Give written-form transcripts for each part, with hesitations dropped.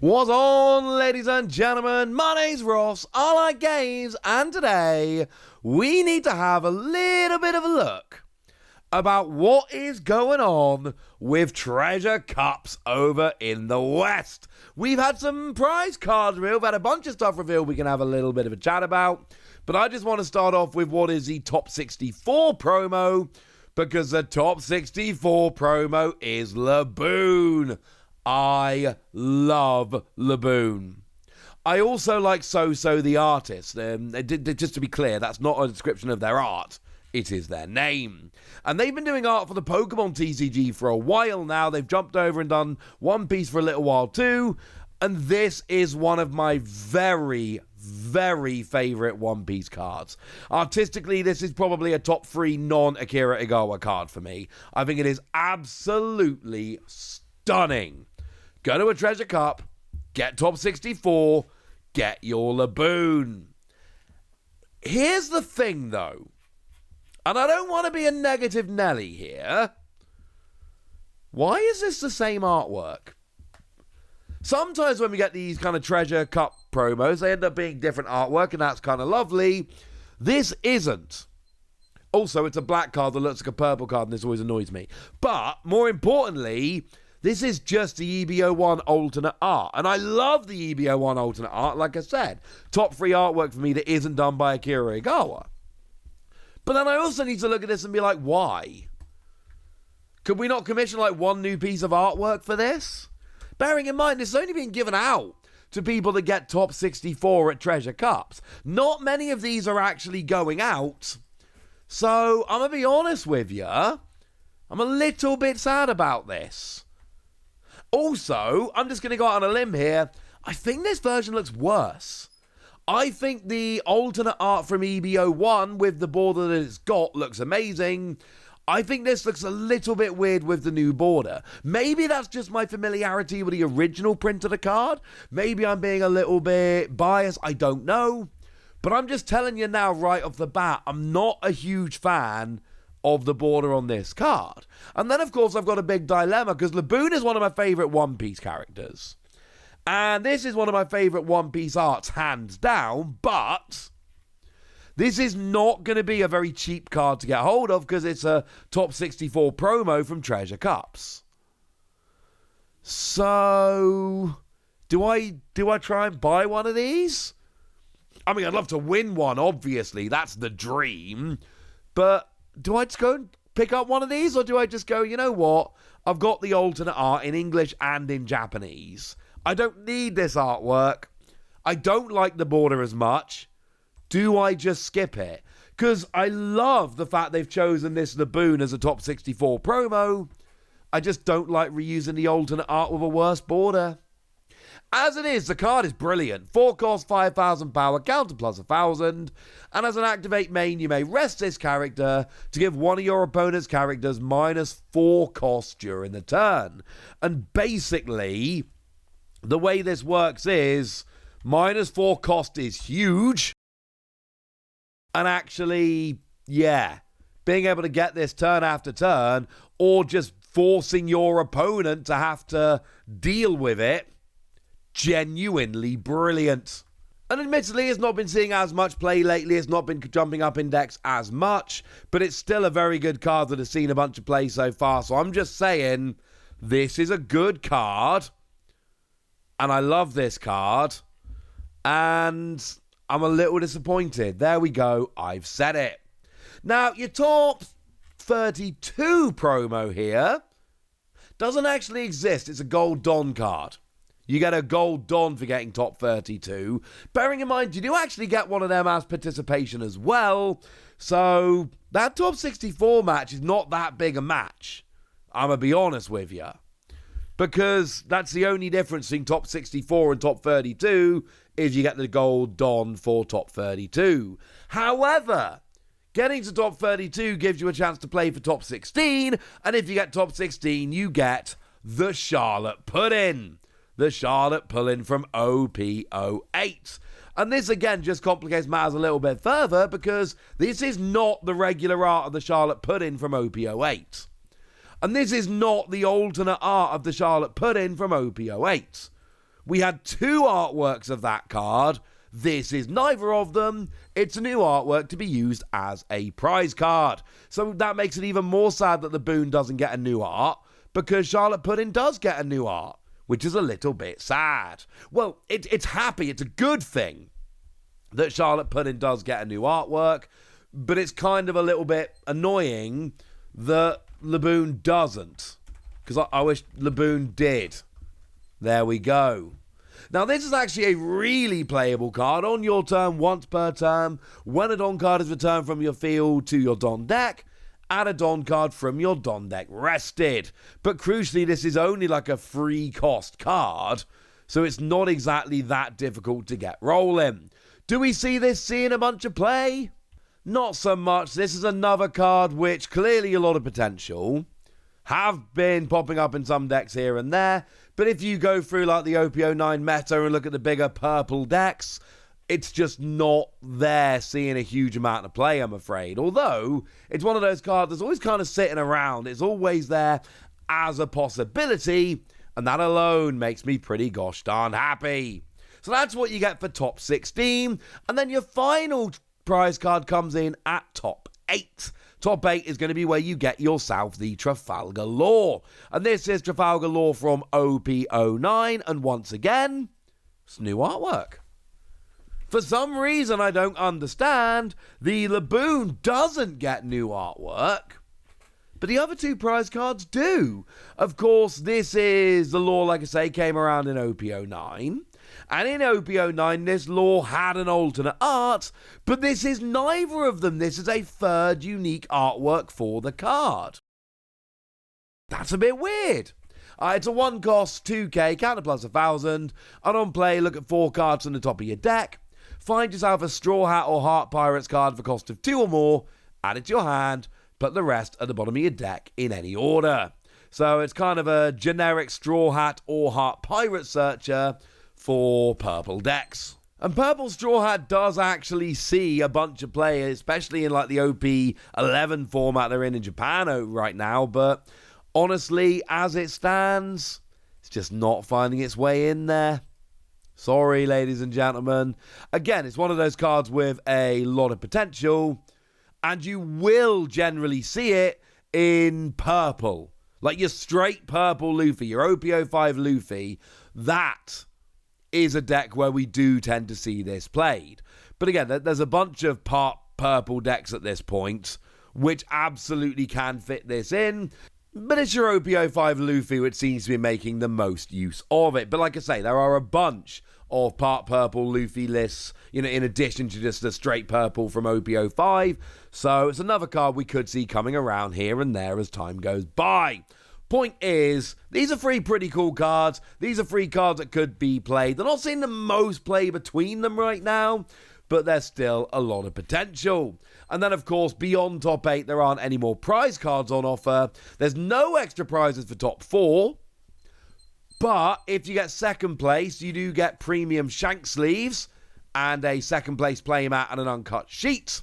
What's on, ladies and gentlemen? My name's Ross, I like games, and today we need to have a little bit of a look about what is going on with treasure cups over in the West. We've had some prize cards revealed, we've had a bunch of stuff revealed we can have a little bit of a chat about, but I just want to start off with what is the Top 64 promo, because the Top 64 promo is Laboon. I love Laboon. I also like So-So the artist. Just to be clear, that's not a description of their art. It is their name. And they've been doing art for the Pokemon TCG for a while now. They've jumped over and done One Piece for a little while too. And this is one of my very, very favorite One Piece cards. Artistically, this is probably a top 3 non-Akira Igawa card for me. I think it is absolutely stunning. Go to a treasure cup, get top 64, get your Laboon. Here's the thing though, and I don't want to be a negative Nelly here. Why is this the same artwork? Sometimes when we get these kind of treasure cup promos, they end up being different artwork, and that's kind of lovely. This isn't. Also, it's a black card that looks like a purple card, and this always annoys me. But, more importantly, this is just the EBO1 alternate art. And I love the EBO1 alternate art, like I said. Top 3 artwork for me that isn't done by Akira Igawa. But then I also need to look at this and be like, why? Could we not commission like one new piece of artwork for this? Bearing in mind, this is only being given out to people that get top 64 at treasure cups. Not many of these are actually going out. So, I'm going to be honest with you. I'm a little bit sad about this. Also, I'm just going to go out on a limb here. I think this version looks worse. I think the alternate art from EBO1 with the border that it's got looks amazing. I think this looks a little bit weird with the new border. Maybe that's just my familiarity with the original print of the card. Maybe I'm being a little bit biased. I don't know. But I'm just telling you now right off the bat, I'm not a huge fan of the border on this card. And then, of course, I've got a big dilemma, because Laboon is one of my favourite One Piece characters. And this is one of my favourite One Piece arts, hands down, but this is not going to be a very cheap card to get hold of, because it's a top 64 promo from Treasure Cups. So, do I try and buy one of these? I mean, I'd love to win one, obviously. That's the dream. But do I just go and pick up one of these, or do I just go, you know what? I've got the alternate art in English and in Japanese. I don't need this artwork. I don't like the border as much. Do I just skip it? Because I love the fact they've chosen this Laboon as a top 64 promo. I just don't like reusing the alternate art with a worse border. As it is, the card is brilliant. 4 cost, 5,000 power, counter plus 1,000. And as an activate main, you may rest this character to give one of your opponent's characters -4 cost during the turn. And basically, the way this works is -4 cost is huge. And actually, yeah, being able to get this turn after turn, or just forcing your opponent to have to deal with it, genuinely brilliant. And admittedly, it's not been seeing as much play lately. It's not been jumping up in decks as much, but it's still a very good card that has seen a bunch of play so far. So I'm just saying, this is a good card, and I love this card, and I'm a little disappointed. There we go. I've said it. Now, your top 32 promo here doesn't actually exist. It's a Gold Don card. You get a Gold Don for getting top 32. Bearing in mind, you do actually get one of them as participation as well. So that top 64 match is not that big a match. I'm going to be honest with you. Because that's the only difference between top 64 and top 32 is you get the Gold Don for top 32. However, getting to top 32 gives you a chance to play for top 16. And if you get top 16, you get the Charlotte Pudding. The Charlotte Pudding from OP08. And this again just complicates matters a little bit further, because this is not the regular art of the Charlotte Pudding from OP08. And this is not the alternate art of the Charlotte Pudding from OP08. We had 2 artworks of that card. This is neither of them. It's a new artwork to be used as a prize card. So that makes it even more sad that Laboon doesn't get a new art, because Charlotte Pudding does get a new art, which is a little bit sad. Well, it's happy. It's a good thing that Charlotte Pudding does get a new artwork, but it's kind of a little bit annoying that Laboon doesn't, because I wish Laboon did. There we go. Now, this is actually a really playable card. On your turn, once per turn, when a Don card is returned from your field to your Don deck, add a Don card from your Don deck rested. But crucially, this is only like a free cost card, so it's not exactly that difficult to get rolling. Do we see this seeing a bunch of play? Not so much. This is another card which clearly a lot of potential. Have been popping up in some decks here and there, but if you go through like the OP09 meta and look at the bigger purple decks, it's just not there seeing a huge amount of play, I'm afraid. Although, it's one of those cards that's always kind of sitting around. It's always there as a possibility, and that alone makes me pretty gosh darn happy. So that's what you get for top 16, and then your final prize card comes in at top 8. Top 8 is going to be where you get yourself the Trafalgar Law. And this is Trafalgar Law from OP09. And once again, it's new artwork. For some reason I don't understand, the Laboon doesn't get new artwork, but the other 2 prize cards do. Of course, this is the Law, like I say, came around in OP09. And in OP09, this Law had an alternate art, but this is neither of them. This is a third unique artwork for the card. That's a bit weird. It's a 1-cost 2k, counter plus 1,000, and on play, look at 4 cards on the top of your deck. Find yourself a Straw Hat or Heart Pirates card for cost of 2 or more, add it to your hand, put the rest at the bottom of your deck in any order. So it's kind of a generic Straw Hat or Heart Pirate searcher for purple decks. And Purple Straw Hat does actually see a bunch of players, especially in like the OP11 format they're in Japan right now, but honestly, as it stands, it's just not finding its way in there. Sorry, ladies and gentlemen. Again, it's one of those cards with a lot of potential, and you will generally see it in purple. Like your straight purple Luffy, your OP05 Luffy, that is a deck where we do tend to see this played. But again, there's a bunch of part purple decks at this point, which absolutely can fit this in. But it's your OP05 Luffy which seems to be making the most use of it. But like I say, there are a bunch of part purple Luffy lists, in addition to just the straight purple from OP05. So it's another card we could see coming around here and there as time goes by. Point is, these are 3 pretty cool cards. These are 3 cards that could be played. They're not seeing the most play between them right now, but there's still a lot of potential. And then, of course, beyond top 8, there aren't any more prize cards on offer. There's no extra prizes for top 4. But if you get second place, you do get premium shank sleeves and a second place playmat and an uncut sheet.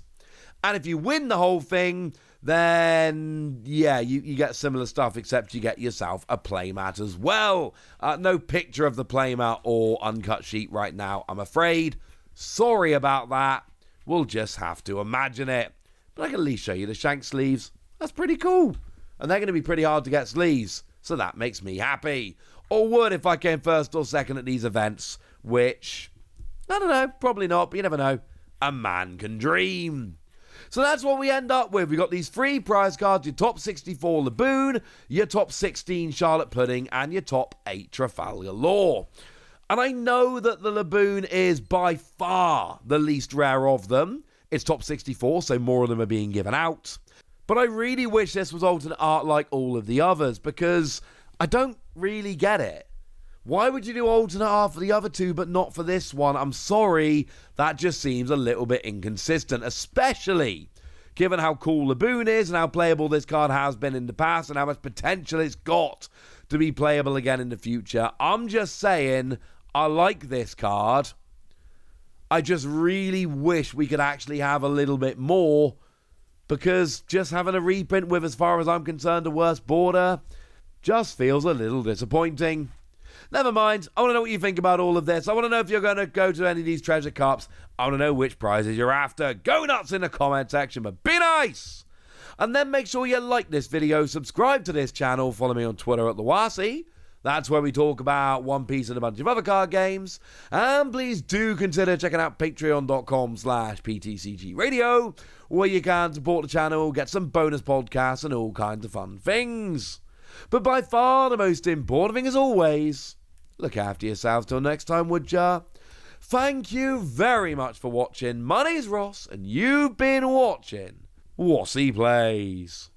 And if you win the whole thing, then, yeah, you get similar stuff, except you get yourself a playmat as well. No picture of the playmat or uncut sheet right now, I'm afraid. Sorry about that. We'll just have to imagine it. But I can at least show you the shank sleeves. That's pretty cool. And they're going to be pretty hard to get sleeves, so that makes me happy. Or would if I came first or second at these events, which, I don't know, probably not, but you never know. A man can dream. So that's what we end up with. We got these 3 prize cards, your top 64 Laboon, your top 16 Charlotte Pudding, and your top 8 Trafalgar Law. And I know that the Laboon is by far the least rare of them. It's top 64, so more of them are being given out. But I really wish this was alternate art like all of the others, because I don't really get it. Why would you do alternate art for the other 2 but not for this one? I'm sorry, that just seems a little bit inconsistent, especially given how cool Laboon is and how playable this card has been in the past and how much potential it's got to be playable again in the future. I'm just saying, I like this card. I just really wish we could actually have a little bit more, because just having a reprint with, as far as I'm concerned, a worse border just feels a little disappointing. Never mind. I want to know what you think about all of this. I want to know if you're going to go to any of these treasure cups. I want to know which prizes you're after. Go nuts in the comment section, but be nice. And then make sure you like this video, subscribe to this channel, follow me on Twitter at @LeWasi. That's where we talk about One Piece and a bunch of other card games. And please do consider checking out patreon.com/PTCG Radio, where you can support the channel, get some bonus podcasts and all kinds of fun things. But by far the most important thing as always, look after yourselves till next time, would ya? Thank you very much for watching. My name's Ross, and you've been watching Wasi Plays.